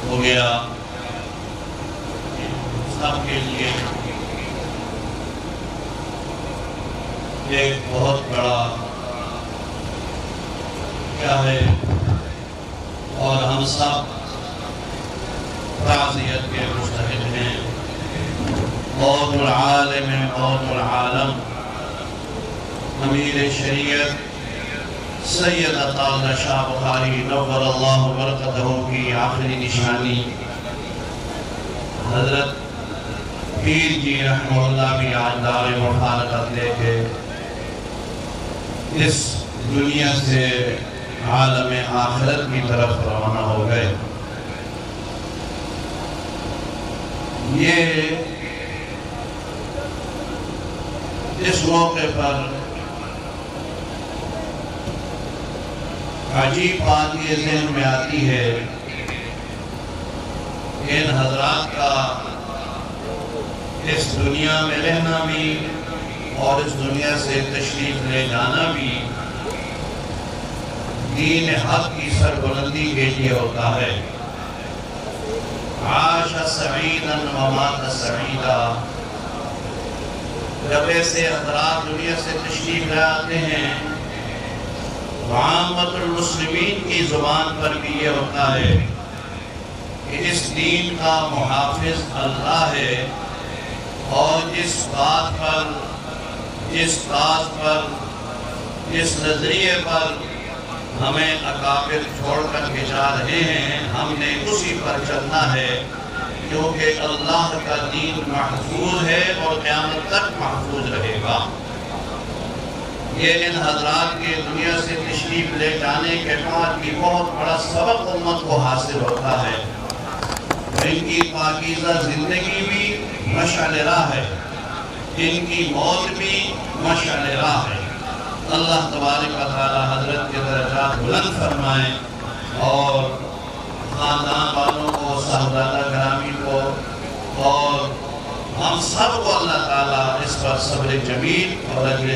ہو گیا سب کے لیے ایک بہت بڑا کیا ہے، اور ہم سب تعزیت کے مستحق ہیں۔ موت العالم موت العالم امیر شریعت سید عطا اللہ شاہ بخاری نور اللہ برکتہ کی آخری نشانی حضرت پیر جی رحمہ اللہ بھی آج دار مفارقت لے کے اس دنیا سے عالم آخرت کی طرف روانہ ہو گئے۔ یہ اس موقع پر عجیب بات یہ ذہن میں آتی ہے کہ ان حضرات کا اس دنیا میں رہنا بھی اور اس دنیا سے تشریف لے جانا بھی دین حق کی سربلندی کے لیے ہوتا ہے۔ عاش سعیدا ومات سعیدا، جب ایسے حضرات دنیا سے تشریف لے آتے ہیں عامت المسلمین کی زبان پر بھی یہ ہوتا ہے کہ اس دین کا محافظ اللہ ہے، اور جس بات پر جس نظریے پر ہمیں اکابر چھوڑ کر کے جا رہے ہیں ہم نے اسی پر چلنا ہے، کیونکہ اللہ کا دین محفوظ ہے اور قیامت تک محفوظ رہے گا۔ یہ ان حضرات کے دنیا سے تشریف لے جانے کے بعد بھی بہت بڑا سبق امت کو حاصل ہوتا ہے۔ ان کی پاکیزہ زندگی بھی مشعل راہ ہے، ان کی موت بھی مشعل راہ ہے۔ اللہ تبارک و تعالی حضرت کے درجات بلند فرمائیں، اور خاندان والوں کو، صاحبزادہ گرامی کو اور ہم سب کو اللہ تعالی اس پر صبر جمیل اور اجر